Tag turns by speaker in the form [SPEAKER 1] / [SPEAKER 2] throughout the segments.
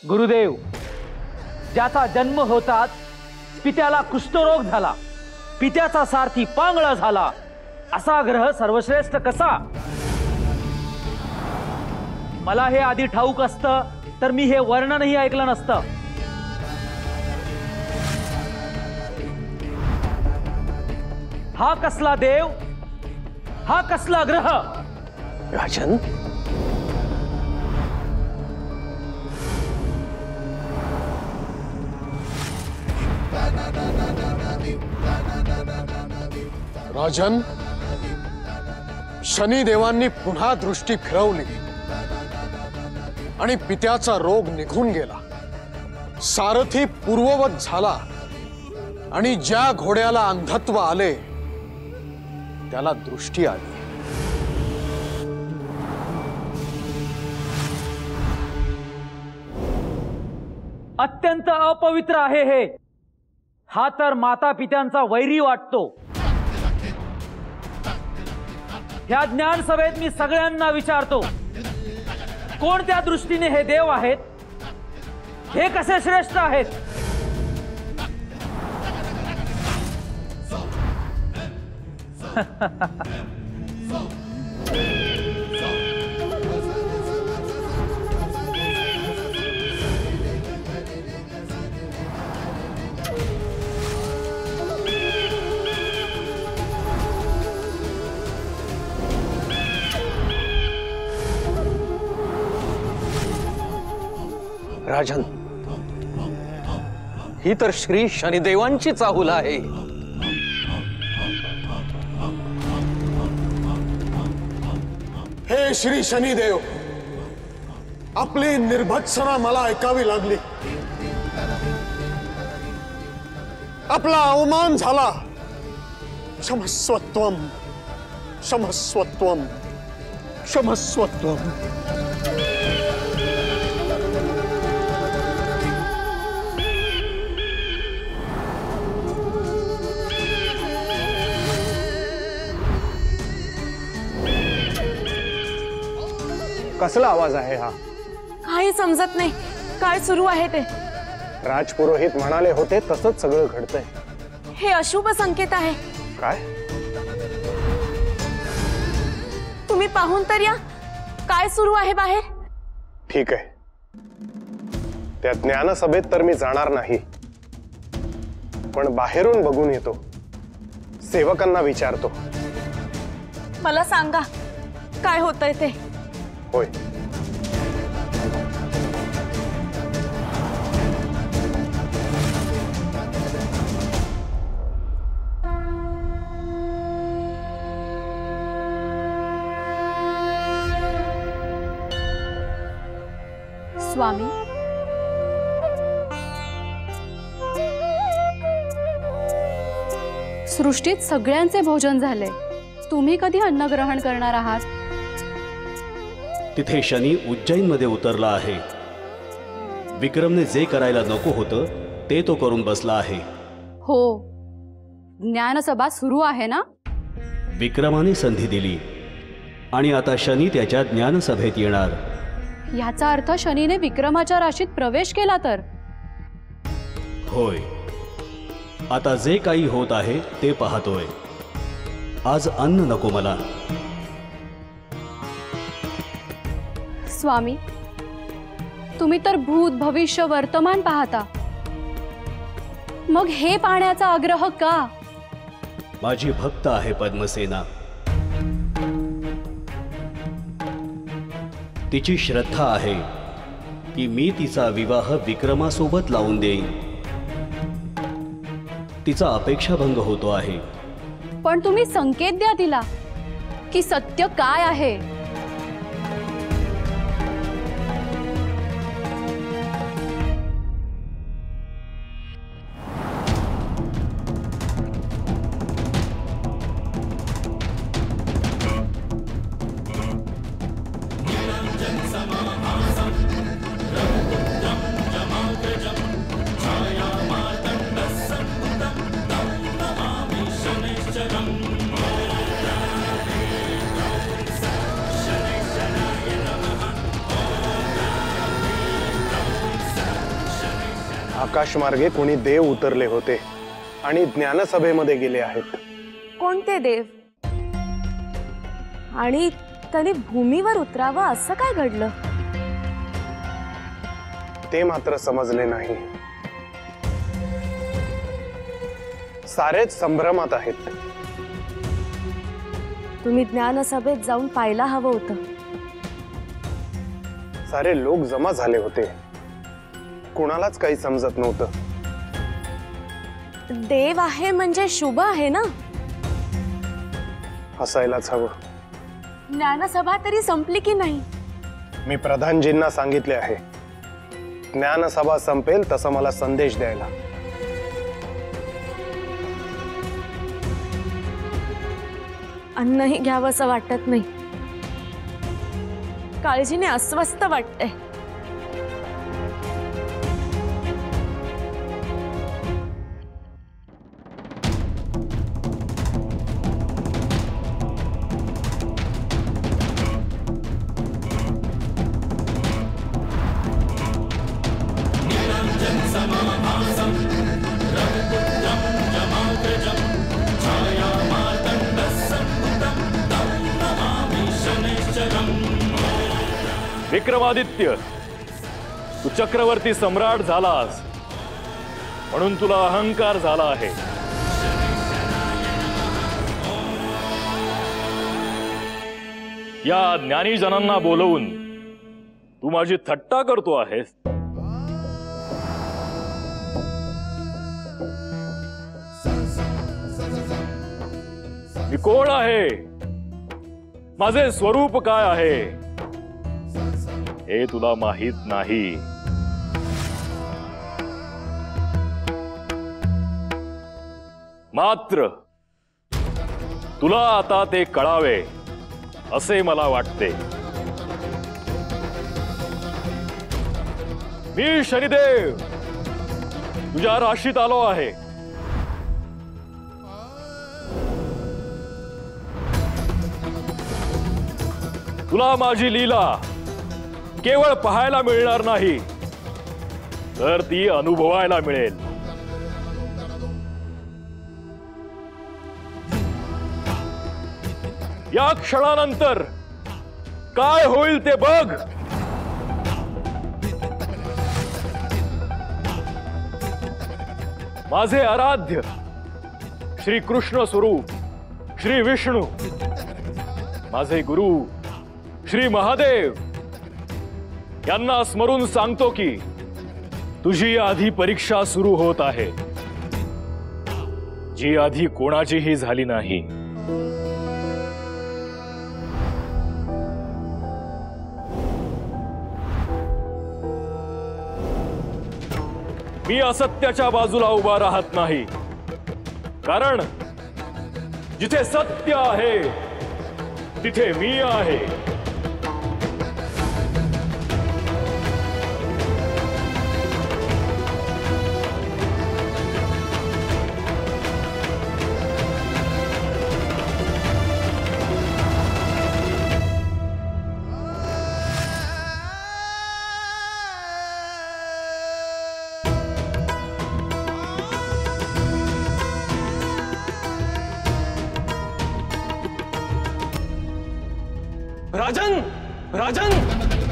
[SPEAKER 1] गुरुदेव, ज्याचा जन्म होताच पित्याला कुष्ठरोग झाला, पित्याचा सारथी पांगळा झाला, असा ग्रह सर्वश्रेष्ठ कसा? मला हे आधी ठाऊक असतं तर मी हे वर्णनही ऐकलं नसतं. हा कसला देव, हा कसला ग्रह?
[SPEAKER 2] राजन,
[SPEAKER 3] राजन, शनिदेवांनी पुन्हा दृष्टी फिरवली आणि पित्याचा रोग निघून गेला. सारथी पूर्ववत झाला आणि ज्या घोड्याला अंधत्व आले त्याला दृष्टी आली.
[SPEAKER 1] अत्यंत अपवित्र आहे हे. हा तर माता पित्यांचा वैरी वाटतो. ह्या ज्ञान सभेत मी सगळ्यांना विचारतो, कोणत्या दृष्टीने हे देव आहेत? हे कसे श्रेष्ठ आहेत?
[SPEAKER 2] राजन, ही तर श्री शनिदेवांची चाहूल आहे.
[SPEAKER 3] हे श्री शनिदेव, आपली निर्भत्सना मला ऐकावी लागली. आपला अवमान झाला. क्षमस्वत्वम, क्षमस्वत्वम, क्षमस्वत्वम.
[SPEAKER 4] कसला आवाज आहे हा?
[SPEAKER 5] काही समजत नाही. काय सुरू आहे ते?
[SPEAKER 4] राजपुरोहित म्हणाले होते तसंच सगळं घडतंय.
[SPEAKER 5] हे अशुभ संकेत आहे.
[SPEAKER 4] काय?
[SPEAKER 5] तुम्ही पाहून तर या, काय सुरू आहे बाहेर.
[SPEAKER 4] ठीक आहे, त्या ज्ञानसभेत तर मी जाणार नाही, पण बाहेरून बघून येतो. सेवकांना विचारतो.
[SPEAKER 5] मला सांगा काय होतंय ते.
[SPEAKER 4] होय.
[SPEAKER 6] स्वामी, सृष्टीत सगळ्यांचे भोजन झाले, तुम्ही कधी अन्न ग्रहण करणार आहात?
[SPEAKER 7] तिथे शनी उज्जैनमध्ये उतरला आहे. विक्रमने जे करायला नको होतं ते तो करून बसला आहे.
[SPEAKER 6] हो, ज्ञानसभा सुरू आहे ना?
[SPEAKER 7] विक्रमाने संधी दिली आणि आता शनी त्याच्या ज्ञानसभेत येणार.
[SPEAKER 6] याचा अर्थ शनीने विक्रमाच्या राशीत प्रवेश केला तर?
[SPEAKER 7] होय. आता जे काही होत आहे ते पाहतोय. आज अन्न नको मला.
[SPEAKER 6] स्वामी, तुम्ही तर भूत भविष्य वर्तमान पाहता, मग हे पाहण्याचा आग्रह का?
[SPEAKER 7] माझी भक्त आहे पद्मसेना. तिची श्रद्धा आहे की मी तिचा विवाह विक्रमासोबत लावून देईन. तिचा अपेक्षाभंग होतो आहे.
[SPEAKER 6] पण तुम्ही संकेत द्या तिला की सत्य काय आहे.
[SPEAKER 4] आकाशमार्गे कोणी देव उतरले होते आणि ज्ञानसभेमध्ये गेले आहेत.
[SPEAKER 5] कोणते देव? आणि त्यांनी भूमीवर उतरावं असं काय घडलं?
[SPEAKER 4] ते मात्र समजले नाही. सारेच संभ्रमात आहेत.
[SPEAKER 5] तुम्ही ज्ञानसभेत जाऊन पाहायला हवं होतं.
[SPEAKER 4] सारे लोक जमा झाले होते. कुणालाच काही समजत नव्हतं.
[SPEAKER 5] देव आहे म्हणजे शुभ आहे ना?
[SPEAKER 4] हसायलाच हवं.
[SPEAKER 5] ज्ञानसभा तरी संपली की नाही?
[SPEAKER 4] मी प्रधानजींना सांगितले आहे, ज्ञानसभा संपेल तसा मला संदेश द्यायला.
[SPEAKER 5] अन्नही घ्यावंसं वाटत नाही. काळजीने अस्वस्थ वाटतंय.
[SPEAKER 8] विक्रमादित्य, तू चक्रवर्ती सम्राट झालास म्हणून तुला अहंकार झाला आहे. या ज्ञानीजनांना बोलवून तू माझी थट्टा करतो आहेस. मी कोण आहे, माझे स्वरूप काय आहे हे तुला माहित नाही. मात्र तुला आता ते कळावे असे मला वाटते. मी शनिदेव तुझ्या राशीत आलो आहे. तुला माझी लीला केवळ पाहायला मिळणार नाही, तर ती अनुभवायला मिळेल. या क्षणानंतर काय होईल ते बघ. माझे आराध्य श्री कृष्ण स्वरूप श्री विष्णू, माझे गुरु श्री महादेव यांना स्मरून सांगतो की तुझी आधी परीक्षा सुरू होत आहे, जी आधी कोणाचीही झाली नाही. मी असत्याच्या बाजूला उभा राहत नाही, कारण जिथे सत्य आहे तिथे मी आहे.
[SPEAKER 2] राजन, राजन,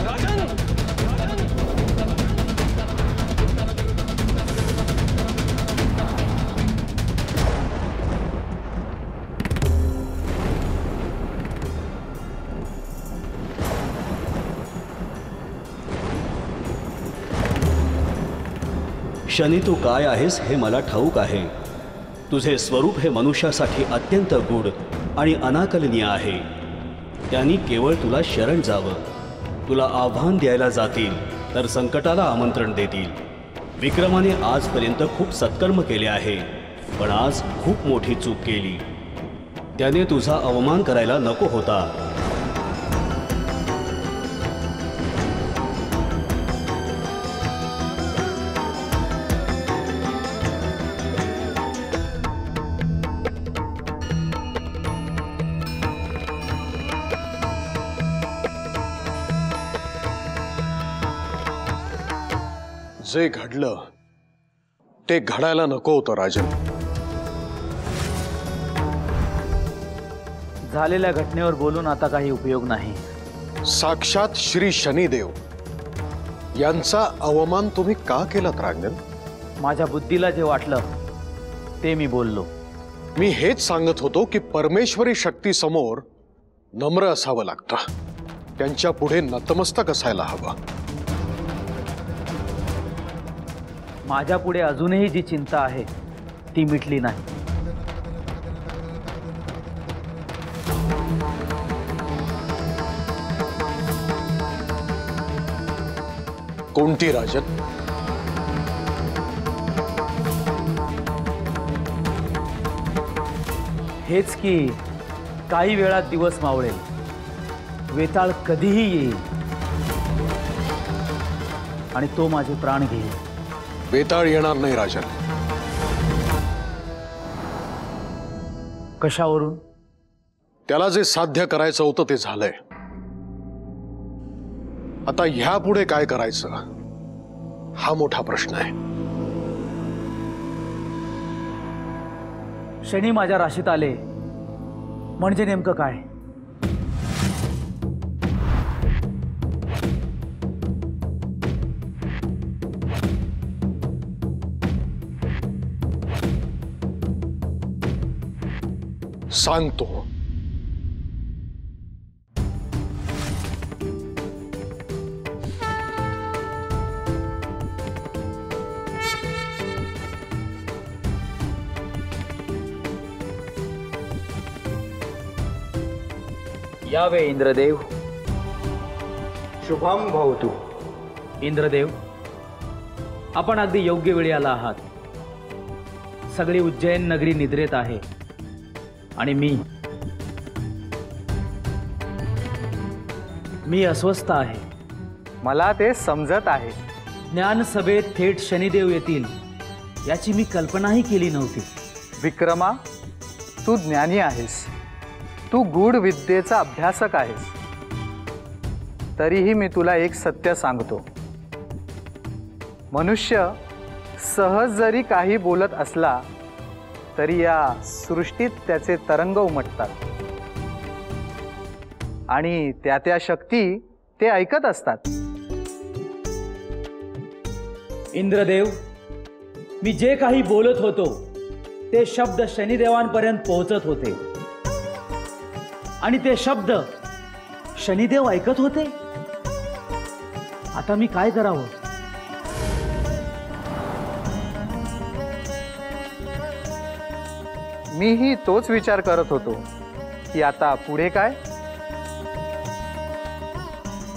[SPEAKER 2] राजन,
[SPEAKER 7] शनी, तू काय आहेस हे मला ठाऊक आहे. तुझे स्वरूप हे मनुष्यासाठी अत्यंत गूढ आणि अनाकलनीय आहे. त्यांनी केवळ तुला शरण जावं. तुला आव्हान द्यायला जातील तर संकटाला आमंत्रण देतील. विक्रमाने आजपर्यंत खूप सत्कर्म केले आहे, पण आज खूप मोठी चूक केली. त्याने तुझा अवमान करायला नको होता.
[SPEAKER 3] जे घडलं ते घडायला नको होतं राजन.
[SPEAKER 1] झालेल्या घटनेवर बोलून आता काही उपयोग नाही.
[SPEAKER 3] साक्षात श्री शनिदेव यांचा अवमान तुम्ही का केलात रांगण?
[SPEAKER 1] माझ्या बुद्धीला जे वाटलं ते मी बोललो.
[SPEAKER 3] मी हेच सांगत होतो की परमेश्वरी शक्ती समोर नम्र असावं लागतं, त्यांच्या पुढे नतमस्तक असायला हवं.
[SPEAKER 1] माझ्या पुढे अजूनही जी चिंता आहे ती मिटली नाही.
[SPEAKER 3] कोणती राजन?
[SPEAKER 1] हेच की काही वेळात दिवस मावळेल, वेताळ कधीही येईल आणि तो माझे प्राण घेईल.
[SPEAKER 3] वेताळ येणार नाही राजन.
[SPEAKER 1] कशावरून?
[SPEAKER 3] त्याला जे साध्य करायचं होतं ते झालंय. आता ह्या पुढे काय करायचं हा मोठा प्रश्न आहे.
[SPEAKER 1] शनी माझ्या राशीत आले म्हणजे नेमकं काय?
[SPEAKER 3] सांगतो.
[SPEAKER 1] यावे इंद्रदेव.
[SPEAKER 4] शुभम भवतु.
[SPEAKER 1] इंद्रदेव, आपण अगदी योग्य वेळी आला आहात. सगळी उज्जैन नगरी निद्रेत आहे आणि मी अस्वस्थ आहे.
[SPEAKER 9] मला ते समजत आहे.
[SPEAKER 1] ज्ञानसभेत थेट शनिदेव येतील याची मी कल्पनाही केली नव्हती.
[SPEAKER 9] विक्रमा, तू ज्ञानी आहेस, तू गूढ विद्येचा अभ्यासक आहेस. तरीही मी तुला एक सत्य सांगतो. मनुष्य सहज जरी काही बोलत असला तरी या सृष्टीत त्याचे तरंग उमटतात आणि त्या शक्ती ते ऐकत असतात.
[SPEAKER 1] इंद्रदेव, मी जे काही बोलत होतो ते शब्द शनिदेवांपर्यंत पोहोचत होते आणि ते शब्द शनिदेव ऐकत होते. आता मी काय करावं?
[SPEAKER 9] मीही तोच विचार करत होतो की आता पुढे काय.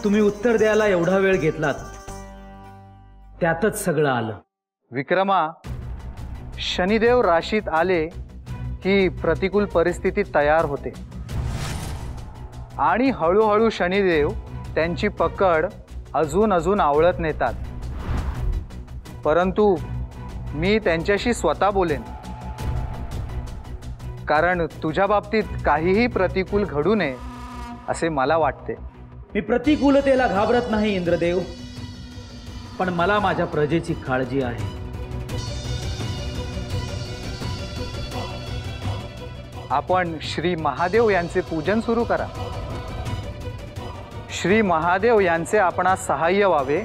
[SPEAKER 1] तुम्ही उत्तर द्यायला एवढा वेळ घेतलात त्यातच सगळं आलं.
[SPEAKER 9] विक्रमा, शनिदेव राशीत आले की प्रतिकूल परिस्थिती तयार होते आणि हळूहळू शनिदेव त्यांची पकड अजून आवळत नेतात. परंतु मी त्यांच्याशी स्वतः बोलेन, कारण तुझ्या बाबतीत काहीही प्रतिकूल घडू नये असे मला वाटते.
[SPEAKER 1] मी प्रतिकूलतेला घाबरत नाही इंद्रदेव, पण मला माझ्या प्रजेची काळजी आहे.
[SPEAKER 9] आपण श्री महादेव यांचे पूजन सुरू करा. श्री महादेव यांचे आपणास सहाय्य व्हावे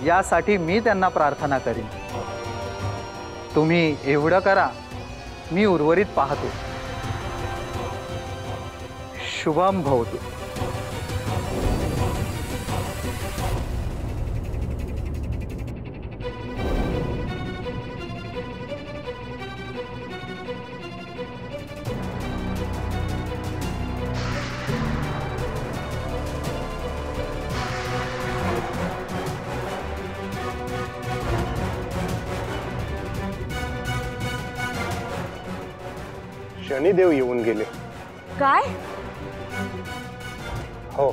[SPEAKER 9] यासाठी मी त्यांना प्रार्थना करीन. तुम्ही एवढं करा, मी उर्वरित पाहतो. शुभम भवतु.
[SPEAKER 4] शनिदेव येऊन गेले.
[SPEAKER 5] काय?
[SPEAKER 4] हो,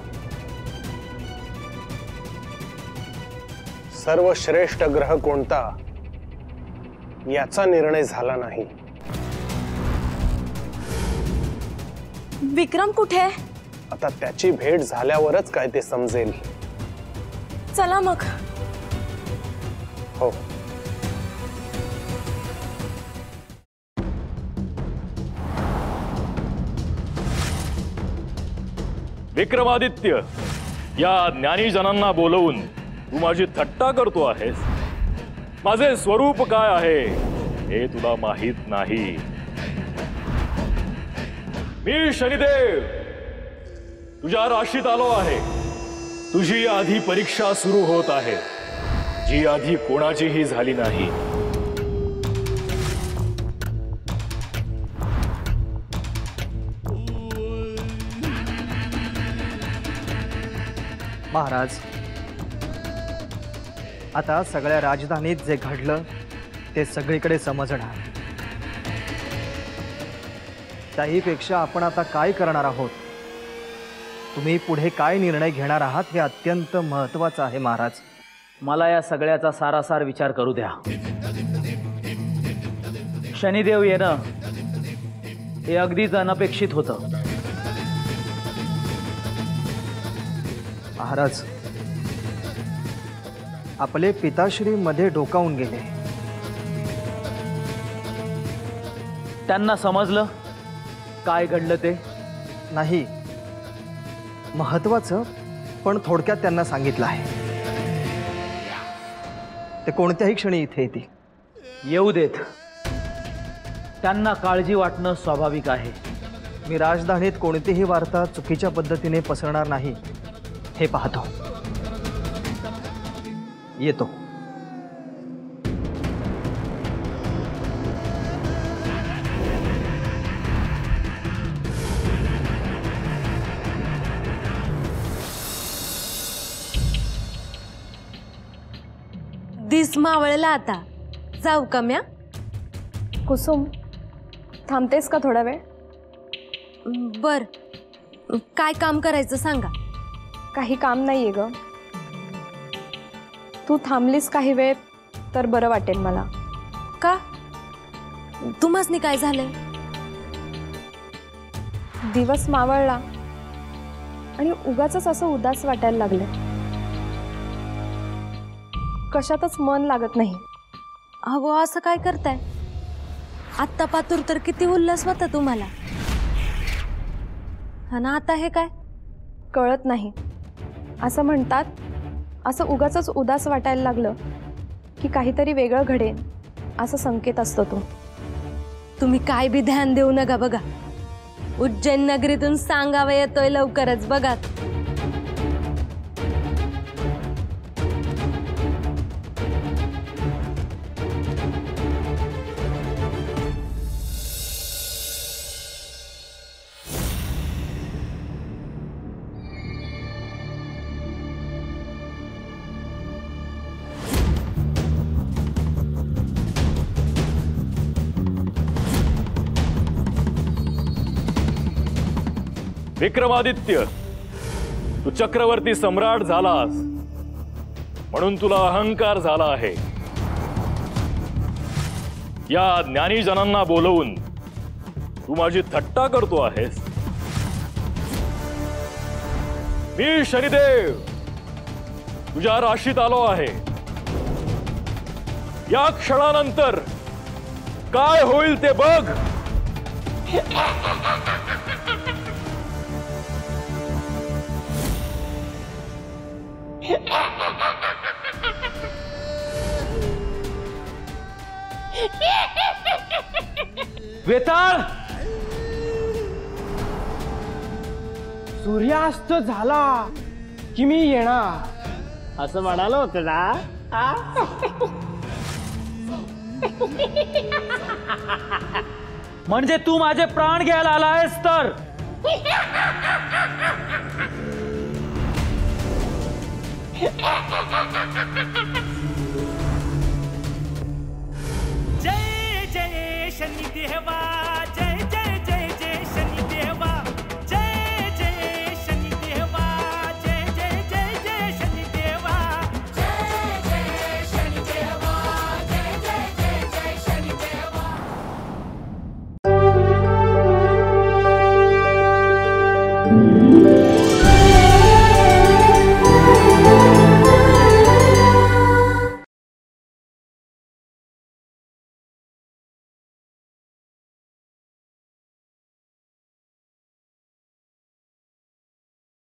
[SPEAKER 4] सर्वश्रेष्ठ ग्रह कोणता याचा निर्णय झाला नाही.
[SPEAKER 5] विक्रम कुठे?
[SPEAKER 4] आता त्याची भेट झाल्यावरच काय ते समजेल.
[SPEAKER 5] चला मग.
[SPEAKER 4] हो.
[SPEAKER 8] विक्रमादित्य, या ज्ञानीजनांना बोलवून तू माझी थट्टा करतो आहेस. माझे स्वरूप काय आहे हे तुला माहित नाही. मी शनिदेव तुझ्या राशीत आलो आहे. तुझी आधी परीक्षा सुरू होत आहे, जी आधी कोणाचीही झाली नाही.
[SPEAKER 9] महाराज, आता सगळ्या राजधानीत जे घडलं ते सगळीकडे समजणार. त्याहीपेक्षा आपण आता काय करणार आहोत, तुम्ही पुढे काय निर्णय घेणार आहात हे अत्यंत महत्त्वाचं आहे. महाराज,
[SPEAKER 1] मला या सगळ्याचा सारासार विचार करू द्या. शनिदेव येणं हे अगदीच अनपेक्षित होतं.
[SPEAKER 9] महाराज, आपले पिताश्री मध्ये डोकावून गेले.
[SPEAKER 1] त्यांना समजलं काय घडलं ते?
[SPEAKER 9] नाही, महत्वाचं पण थोडक्यात त्यांना सांगितलं आहे. ते कोणत्याही क्षणी इथे येतील.
[SPEAKER 1] येऊ देत. त्यांना काळजी वाटणं स्वाभाविक आहे.
[SPEAKER 9] मी राजधानीत कोणतीही वार्ता चुकीच्या पद्धतीने पसरणार नाही हे पाहतो. येतो.
[SPEAKER 5] दिस मावळला आता. जाऊ का म्या?
[SPEAKER 6] कुसुम, थांबतेस का थोडा वेळ?
[SPEAKER 5] बर, काय काम करायचं सांगा.
[SPEAKER 6] काही काम नाहीये ग. तू थांबलीस काही वेळ तर बरं वाटेल मला.
[SPEAKER 5] का? तुम्हासनी काय झालंय?
[SPEAKER 6] दिवस मावळला आणि उगाचच असं उदास वाटायला लागलं. कशातच मन लागत नाही.
[SPEAKER 5] अहो, असं काय करताय? आत्ता पातूर तर किती उल्हास होता तुम्हाला, हा ना. आता हे काय
[SPEAKER 6] कळत नाही. असं म्हणतात, असं उगाचच उदास वाटायला लागलं की काहीतरी वेगळं घडेल असं संकेत असतो तो.
[SPEAKER 5] तुम्ही काय बी ध्यान देऊ नका. बघा, उज्जैन नगरीतून सांगावा येतोय लवकरच. बघा.
[SPEAKER 8] विक्रमादित्य, तू चक्रवर्ती सम्राट झालास म्हणून तुला अहंकार झाला आहे. या ज्ञानीजनांना बोलवून तू माझी थट्टा करतो आहेस. मी शनिदेव तुझ्या राशीत आलो आहे. या क्षणानंतर काय होईल ते बघ.
[SPEAKER 1] वेताळ,
[SPEAKER 2] सूर्यास्त झाला की मी येणार असं म्हणालो होतं ना.
[SPEAKER 1] म्हणजे तू माझे प्राण घ्यायला आलायस तर?
[SPEAKER 10] जय जय शनिदेवा, जय जय जय जय शनिदेवा, जय जय शनिदेवा, जय जय जय जय शनिदेवा, जय जय शनिदेवा, जय जय जय जय शनिदेवा.